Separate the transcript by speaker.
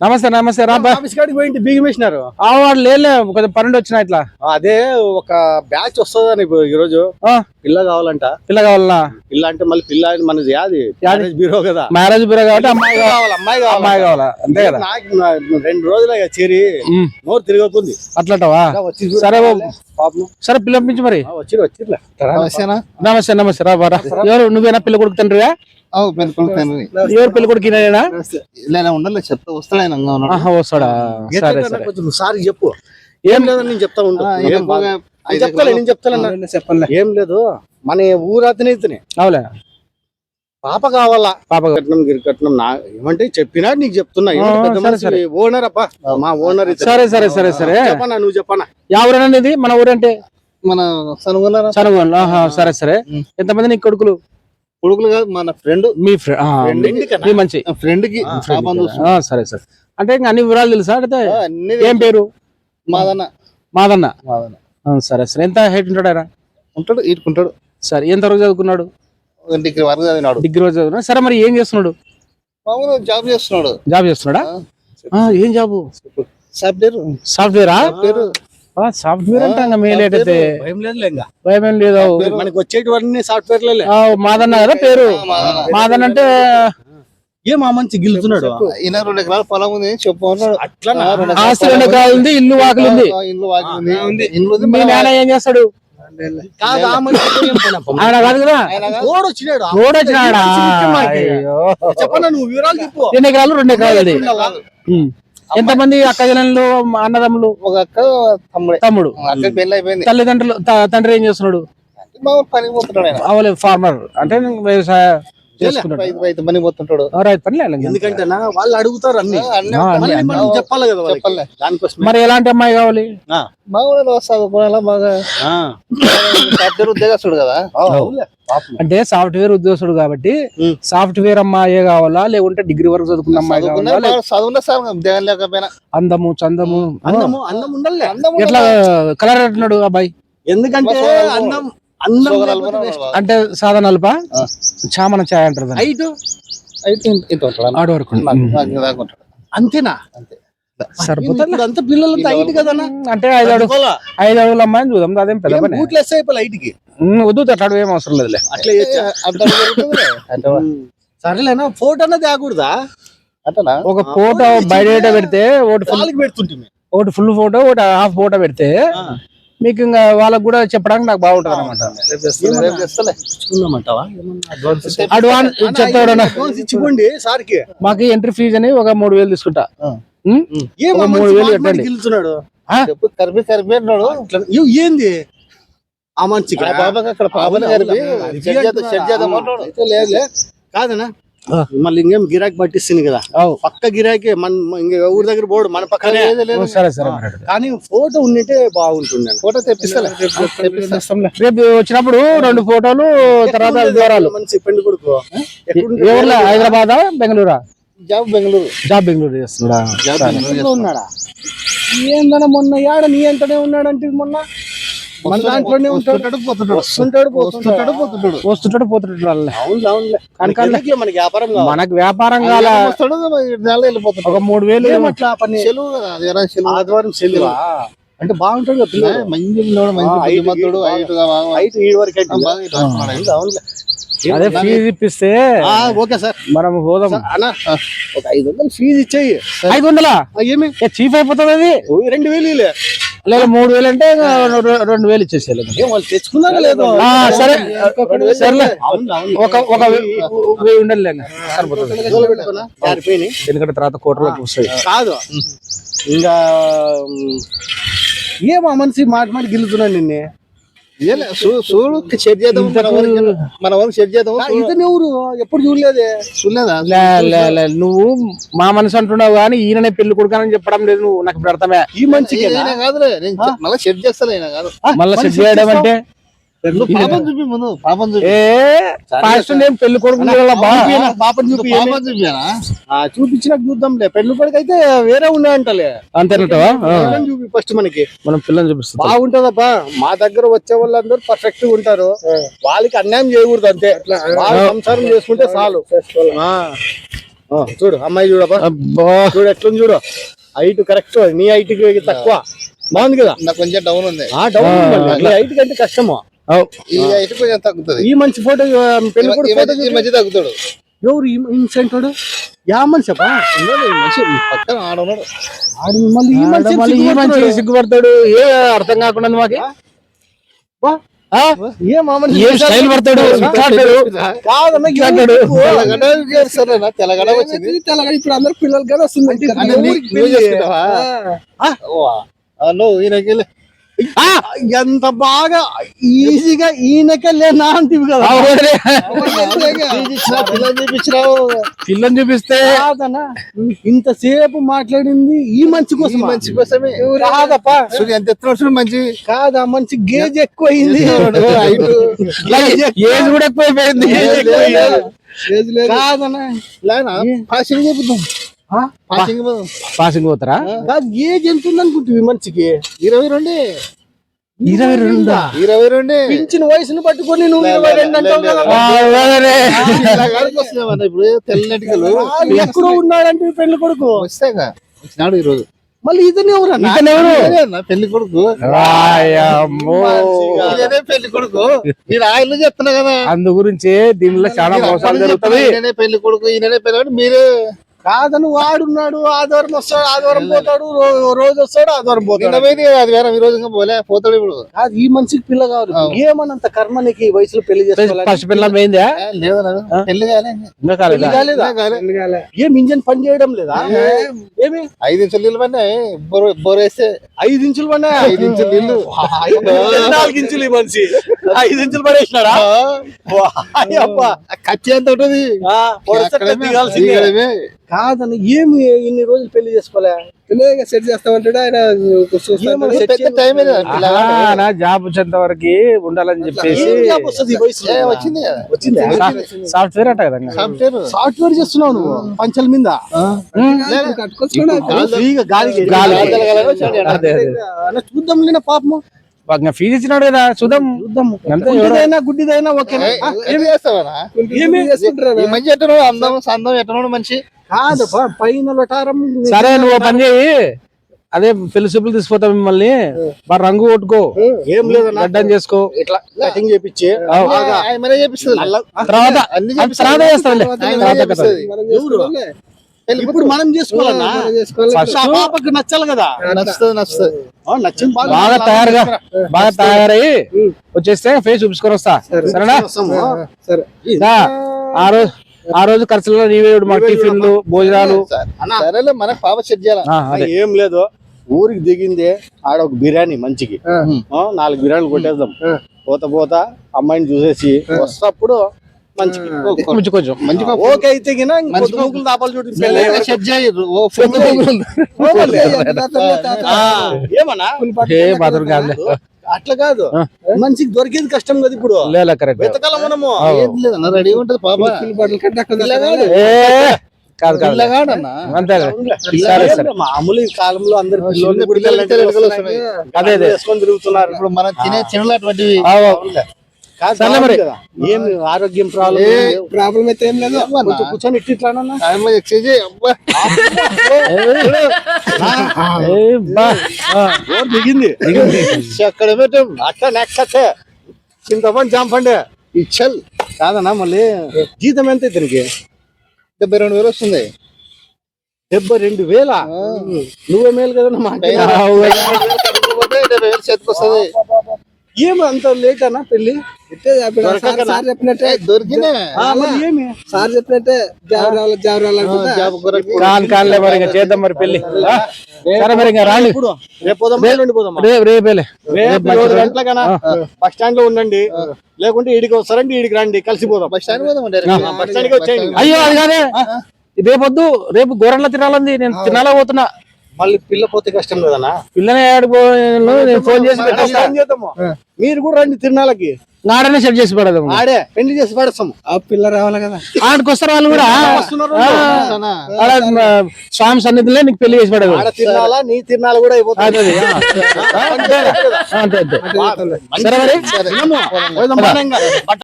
Speaker 1: నమస్తే నమస్తే రాబా.
Speaker 2: ఆఫీస్ కాడికి పోయింటి బియ్యం వేసినారు.
Speaker 1: వాడు లేలే కొంచెం పన్నెండు వచ్చిన ఇట్లా.
Speaker 2: అదే ఒక బ్యాచ్ వస్తుందని ఈ రోజు పిల్ల కావాలంట.
Speaker 1: పిల్ల కావాలన్నా?
Speaker 2: పిల్ల అంటే మళ్ళీ పిల్ల మనది యాది బ్యూరో కదా,
Speaker 1: మ్యారేజ్ బ్యూరో కాబట్టి అమ్మాయి
Speaker 2: కావాలి. అమ్మాయి
Speaker 1: కావాలా అంతే కదా.
Speaker 2: నాకు 2 రోజులు చేరి నోరు తిరగకుంది.
Speaker 1: అట్లంటావా? సరే సరే పిల్ల పంపించు మరి. నమస్తే నమస్తే రాబారా. ఎవరు నువ్వేనా పిల్ల కొడుకు తండ్రిగా? ఎవరు పెళ్లి కొడుకు
Speaker 2: ఉండాలి చెప్తా వస్తాడా?
Speaker 1: వస్తాడా? సరే సరే
Speaker 2: సార్ చెప్పు. ఏం లేదని నేను చెప్తా ఉంటా. నేను చెప్తాను ఏం లేదు. మన ఊరు అతనైతేనే
Speaker 1: అవులే
Speaker 2: పాప కావాలా. పాప కట్నం గిరికట్నం ఏమంటే చెప్పినా నీకు చెప్తున్నా. ఓనర్ అప్ప మా ఓనర్.
Speaker 1: సరే సరే సరే సరే
Speaker 2: చెప్పనా? నువ్వు చెప్పనా?
Speaker 1: ఎవరన్నా ఇది మన ఊరంటే?
Speaker 2: మన సనుగోలు.
Speaker 1: సరే సరే ఎంతమంది నీకు కొడుకులు?
Speaker 2: కొడుకులు కాదు, మన ఫ్రెండ్.
Speaker 1: మీ ఫ్రెండ్ మంచి
Speaker 2: ఫ్రెండ్ కి.
Speaker 1: సరే సరే అంటే ఇంకా అన్ని వివరాలు తెలుసా? అంటే ఏం పేరు?
Speaker 2: మాదన్న.
Speaker 1: మాదన్న. సరే సరే ఎంత హైట్ ఉంటాడు? ఆయన
Speaker 2: ఉంటాడు, ఈడుకుంటాడు.
Speaker 1: సరే ఎంత వరకు చదువుకున్నాడు?
Speaker 2: డిగ్రీ వరకు చదివినాడు.
Speaker 1: డిగ్రీ వరకు చదువుకున్నాడు. సరే మరి ఏం చేస్తున్నాడు?
Speaker 2: జాబ్ చేస్తున్నాడు.
Speaker 1: జాబ్ చేస్తున్నాడా? ఏం జాబు?
Speaker 2: సాఫ్ట్వేర్.
Speaker 1: సాఫ్ట్వేరా? సాఫ్ట్వేర్ అంటే మేలేటైతే భయం ఏం లేదు.
Speaker 2: మనకి వచ్చేటివన్నీ సాఫ్ట్వేర్.
Speaker 1: మాదన్న కదా పేరు? మాదన్న అంటే
Speaker 2: ఏం మంచి గెలుతున్నాడు. 2 ఎకరాల పొలం ఉంది చెప్పు. అట్లా
Speaker 1: ఆస్తి 2 ఎకరాలు ఉంది, ఇల్లు వాకిలు ఉంది. మీ నాన్న ఏం చేస్తాడు? ఆయన కాదు కదా, వచ్చినాడా?
Speaker 2: చెప్పన్నా నువ్వు వివరాలు చెప్పు.
Speaker 1: 2 ఎకరాలు 2 ఎకరాలు అది. ఎంతమంది అక్క చెల్లెళ్ళు అన్నదమ్ములు?
Speaker 2: ఒక అక్క
Speaker 1: తమ్ముడు.
Speaker 2: పెళ్లి అయిపోయింది.
Speaker 1: తల్లిదండ్రులు తండ్రి ఏం చేస్తున్నాడు?
Speaker 2: పనికి పోతున్నాడు.
Speaker 1: అవలే ఫార్మర్ అంటే వ్యవసాయ
Speaker 2: రైతు పని పోతుంటాడు.
Speaker 1: రైతు పని లేదు.
Speaker 2: ఎందుకంటే వాళ్ళు అడుగుతారు అన్ని చెప్పాలి కదా దానికోసం.
Speaker 1: మరి ఎలాంటి అమ్మాయి కావాలి?
Speaker 2: చదువుకోవాలా బాగా. సాఫ్ట్వేర్ ఉద్యోగస్తుడు కదా.
Speaker 1: అంటే సాఫ్ట్వేర్ ఉద్యోగస్తుడు కాబట్టి సాఫ్ట్వేర్ అమ్మాయే కావాలా లేకుంటే డిగ్రీ వరకు చదువుకున్న అమ్మాయి కావాలా?
Speaker 2: చదువున్నా సార్ లేకపోయినా
Speaker 1: అందము చందము
Speaker 2: అందం ఉండాలి.
Speaker 1: ఎట్లా కలర్ అంటున్నాడు అబ్బాయి?
Speaker 2: ఎందుకంటే అందం
Speaker 1: అంటే సాధారణ అల్ప చామన ఛాయ్ అంటారు. ఆడ వరకు
Speaker 2: అంతేనా?
Speaker 1: సరిపోతుంది.
Speaker 2: అంత పిల్లలు హైట్ కదా.
Speaker 1: అంటే 5 అడుగుల అమ్మాయిని చూద్దాం. అదేం పెద్ద పని.
Speaker 2: హైట్ కి
Speaker 1: వద్దు అట్లాడు ఏం అవసరం లేదులే.
Speaker 2: సరేలేనా? ఫోటో అన్నది ఆకూడదా? అట్లా
Speaker 1: ఒక ఫోటో బయట పెడితే ఒకటి
Speaker 2: పెడుతుంటే
Speaker 1: ఒకటి ఫుల్ ఫోటో ఒకటి హాఫ్ ఫోటో పెడితే మీకు ఇంకా వాళ్ళకి కూడా చెప్పడానికి నాకు బాగుంటది అనమాట. అడ్వాన్స్
Speaker 2: ఇచ్చిపోండి సార్కి.
Speaker 1: మాకు ఎంట్రీ ఫీజు అని ఒక 3000 తీసుకుంటా.
Speaker 2: 3000 కట్టండి. ఏంది ఆ మంచి కాదనా? మళ్ళీ ఇంకేం గిరాకీ పట్టిస్తుంది కదా. పక్క గిరాకీ మన ఊరి దగ్గర పోడు, మన పక్కనే. కానీ ఫోటో ఉంటే బాగుంటుంది. ఫోటో తెప్పిస్తా.
Speaker 1: రేపు వచ్చినప్పుడు 2 ఫోటోలు తర్వాత వివరాలు.
Speaker 2: మంచి పెళ్లి కొడుకు
Speaker 1: హైదరాబాద్ బెంగళూరా?
Speaker 2: జాబ్ బెంగళూరు చేస్తున్నాడా? ఉన్నాడా? ఏందన్నా మొన్న ఏడ నీ ఎంతనే ఉన్నాడంటే మొన్న మన దాంట్లోనే వస్తుంటాడు పోతుంటాడు.
Speaker 1: మనకు వ్యాపారం కాల
Speaker 2: వెళ్ళిపోతాడు.
Speaker 1: ఒక 3000
Speaker 2: ఆదివారం సెలవు అంటే బాగుంటాడు కదా.
Speaker 1: అదే ఫీజు ఇప్పిస్తే
Speaker 2: ఓకే సార్
Speaker 1: మనం పోదాం.
Speaker 2: ఒక 500 ఫీజు ఇచ్చేయి.
Speaker 1: 500
Speaker 2: ఏమి
Speaker 1: చీఫ్ అయిపోతుంది అది.
Speaker 2: 2000
Speaker 1: లేదా 3000 అంటే 2000 ఇచ్చేసేయాలి.
Speaker 2: వాళ్ళు తెచ్చుకున్నారా లేదు?
Speaker 1: సరే సరేలే ఒక 1000 ఉండాలి సరిపోతుంది. ఎందుకంటే తర్వాత కోటలోకి వస్తాయి
Speaker 2: కాదు. ఇంకా ఏమో మనిషి మాట గెలుతున్నాను నిన్నే. చూడు షెడ్ చేద్దాం, మన వరకు షెడ్ చేద్దాం. ఇతను ఎవరు ఎప్పుడు చూడలేదా?
Speaker 1: నువ్వు మా మనసు అంటున్నావు కానీ ఈయననే పెళ్లి కొడుకానని చెప్పడం లేదు. నువ్వు నాకు ఇప్పుడు అర్థమే.
Speaker 2: ఈ మంచికి కాదులే, మళ్ళీ షెడ్ చేస్తా కాదు.
Speaker 1: మళ్ళీ షెడ్ చేయడం అంటే
Speaker 2: పాపం చూపి ముందు. పాపం చూపి
Speaker 1: పెళ్లి కొడుకు
Speaker 2: పాపం చూపించినా చూద్దాంలే. పెళ్లి కొడుకు అయితే వేరే ఉన్నాయంటలే.
Speaker 1: అంతేనంటావా?
Speaker 2: చూపి ఫస్ట్ మనకి
Speaker 1: మనం పిల్లలు చూపిస్తాం.
Speaker 2: బాగుంటదబ్బా. మా దగ్గర వచ్చే వాళ్ళందరూ పర్ఫెక్ట్ గా ఉంటారు. వాళ్ళకి అన్యాయం చేయకూడదు అంతే. వాళ్ళు సంసారం చేసుకుంటే చాలు. చూడు అమ్మాయి చూడబ్బా, చూడు ఎట్లుంది చూడు, హైట్ కరెక్ట్, నీ హైట్ కి తక్కువ, బాగుంది కదా.
Speaker 3: నాకు కొంచెం డౌన్ ఉంది.
Speaker 2: డౌన్ హైట్ కంటే కష్టము.
Speaker 3: ఈ హైట్ కొంచెం తగ్గుతుంది.
Speaker 2: ఈ మంచి ఫోటో పెళ్లి
Speaker 3: ఈ మధ్య తగ్గుతాడు.
Speaker 2: ఎవరు ఇన్సెంట్ వాడు? యా మనిషి అబ్బా,
Speaker 3: పక్కన ఆడున్నాడు.
Speaker 2: మళ్ళీ ఈ మనిషి
Speaker 1: సిగ్గుపడతాడు, ఏ అర్థం కాకుండా మాకి
Speaker 2: ఏ మామని
Speaker 1: స్టైల్ పడతాడు,
Speaker 3: తెల్లగడ వచ్చింది.
Speaker 2: ఇప్పుడు అందరు పిల్లలు కదా వస్తుంది.
Speaker 3: నువ్వు ఈయనకి
Speaker 2: ఎంత బాగా ఈజీగా ఈయనకే లేనా అంటివి కదా.
Speaker 1: పిల్లని చూపిస్తే
Speaker 2: ఇంతసేపు మాట్లాడింది ఈ మంచి కోసం,
Speaker 3: మంచి కోసమే
Speaker 2: కాదప్పా.
Speaker 3: ఎంత ఎత్తున మంచి
Speaker 2: కాదా, మంచి గేజ్ ఎక్కువ అయింది,
Speaker 1: ఏజ్ కూడా ఎక్కువైపోయింది.
Speaker 2: కాదన్నా
Speaker 3: పాసింగ్ చెబుతాం.
Speaker 1: పాసింగ్ పోతారా?
Speaker 2: ఏజ్ ఎంత ఉంది అనుకుంటుంది మనిషికి?
Speaker 3: 22.
Speaker 1: 22
Speaker 2: పింఛన్ వయసును పట్టుకొని నువ్వు 22 అంటావు కదా.
Speaker 3: ఇప్పుడు తెల్లటికలు
Speaker 2: ఎక్కడో ఉన్నాడంటే పెళ్లి కొడుకు
Speaker 3: వస్తాగా వచ్చినాడు ఈ రోజు.
Speaker 2: మళ్ళీ ఇతను ఎవరు?
Speaker 3: పెళ్లి కొడుకు, పెళ్లి కొడుకు. మీరు ఆయన చెప్తున్నా కదా,
Speaker 1: అందు గురించి దీనిలో చాలా మోసాలు జరుగుతాయి.
Speaker 3: ఈయననే పెళ్లి కొడుకు, ఈయననే పెళ్లి, మీరే
Speaker 2: కాదని వాడున్నాడు. ఆదివారం వస్తాడు, ఆదివారం పోతాడు, రోజు వస్తాడు, ఆదివారం పోతాడు.
Speaker 3: అది వేరే ఈ రోజు పోలే పోతాడు. ఇప్పుడు
Speaker 2: అది ఈ మనిషికి పిల్ల కావాలి. ఏమన్నంత కర్మ నీకు ఈ వయసులో పెళ్లి చేసుకోవాలి?
Speaker 1: ఫస్ట్ పిల్ల పోయిందా?
Speaker 3: పెళ్లి
Speaker 2: కాలేదు. ఏం ఇంజన్ పని చేయడం లేదా? ఏమి
Speaker 3: 5 ఇంచులు నీళ్ళు పడినాయి, బోరేస్తే
Speaker 2: 5 ఇంచులు పడినాయి.
Speaker 3: 5 ఇంచులు నీళ్ళు,
Speaker 2: 4 ఇంచులు. ఈ మనిషి 5 ఇంచులు పడేసినాడా?
Speaker 3: కచ్చి ఎంత ఉంటుంది.
Speaker 2: కాదని ఏమి ఇన్ని రోజులు పెళ్లి చేసుకోలే? సెట్ చేస్తామంటాడు ఆయన.
Speaker 1: జాబ్ వచ్చేంత వరకు ఉండాలని చెప్పేసి
Speaker 2: వచ్చింది.
Speaker 1: సాఫ్ట్వేర్ అంట కదా.
Speaker 2: సాఫ్ట్వేర్ చేస్తున్నావు నువ్వు పంచల మీద. చూద్దాం లేనా పాపము,
Speaker 1: ఫీజు ఇచ్చినాడు కదా, చూద్దాం.
Speaker 2: గుడ్డిదైనా ఓకేనా?
Speaker 3: ఏమి చేస్తావా? ఈ మధ్య ఎట్టనో అందం సందం ఎట్టనో మనిషి
Speaker 2: కాదు. పైన లొటారం.
Speaker 1: సరే నువ్వు పని చేయి, అదే పెళ్లి చూపులు తీసుకుపోతా మిమ్మల్ని, బాగా రంగు కొట్టుకో,
Speaker 2: ఏం లేదు
Speaker 1: గడ్డం చేసుకో,
Speaker 2: ఇట్లా కటింగ్ చేపించి ఇప్పుడు మనం చేసుకోవాలన్నా. పాపకు నచ్చాలి కదా. నచ్చింది
Speaker 1: బాగా తయారయ్యి వచ్చేస్తే ఫేస్ చూపించుకొని వస్తా, సరేనా? ఆ రోజు ఖర్చులో నీవే మా టిఫిన్లు భోజనాలు.
Speaker 3: సరేలే, మనకు పాప సెట్ చేయాలి.
Speaker 2: ఏం లేదు, ఊరికి దిగిందే ఆడ ఒక బిర్యానీ మంచికి 4 బిర్యానీలు కొట్టేద్దాం. పోతా అమ్మాయిని చూసేసి వస్తప్పుడు
Speaker 1: కొంచెం
Speaker 2: మంచిగా ఓకే అయితే దాపాలు చూడు. ఏమన్నా అట్లా కాదు, మనిషికి దొరికేది కష్టం కదా ఇప్పుడు. వెతకాల మనము.
Speaker 3: రెడీ ఉంటది పాప.
Speaker 2: మామూలు కాలంలో అందరు అదే వేసుకొని తిరుగుతున్నారు.
Speaker 3: ఇప్పుడు మనం తినలు అటువంటివి
Speaker 2: ఏమి ఆరోగ్యం ప్రాబ్లం అయితే ఏం లేదు. కూర్చొని ఇట్లా
Speaker 3: ఎక్సైజ్
Speaker 2: దిగింది అక్కడ పెట్టాం. అట్లా నెక్స్ట్ చింతపండి జాంపండి ఇచ్చల్ కాదన్నా. మళ్ళీ జీతం ఎంత ఇతనికి?
Speaker 3: 72,000 వస్తుంది.
Speaker 2: 72,000? నువ్వే మేలు కదా.
Speaker 3: 70,000 చేతికి వస్తుంది.
Speaker 2: ఏమి అంత లేట్ అన్నా పెళ్లి?
Speaker 4: సార్ చెప్పినట్టే
Speaker 3: దొరికినా
Speaker 2: ఏమి
Speaker 4: సార్ చెప్పినట్టే జాబ్
Speaker 1: కాలే మరి చేద్దాం మరి పెళ్లి. సరే మరి ఇంకా రాండి, రేపేలే
Speaker 2: 7 గంటలకన్నా బస్ స్టాండ్ లో ఉండండి, లేకుంటే ఈడికి వస్తారండి, ఈడికి రండి, కలిసిపోదాం.
Speaker 3: బస్ స్టాండ్ పోదాం.
Speaker 2: బస్ స్టాండ్ కి వచ్చేయండి.
Speaker 1: అయ్యో అది కాదే, రేపొద్దు, రేపు గోరంట్ల తినాలంది, నేను తినాలా పోతున్నా.
Speaker 2: మళ్ళీ పిల్ల పోతే కష్టం కదన్నా.
Speaker 1: పిల్లని ఆడిపోయాను, నేను ఫోన్ చేసి
Speaker 2: చేద్దాము. మీరు కూడా రండి తిరునాళ్ళకి,
Speaker 1: నాడనే సెట్ చేసి పడదాం.
Speaker 2: ఆడే పెళ్లి చేసి పడేస్తాము.
Speaker 4: ఆ పిల్ల రావాలి కదా,
Speaker 1: ఆడికి వస్తారు వాళ్ళు కూడా. స్వామి సన్నిధిలో నీకు పెళ్లి చేసి పడదు.
Speaker 2: తిరునాళ నీ తిరునాళ కూడా అయిపోతుంది.
Speaker 1: అంతే. సరే మరి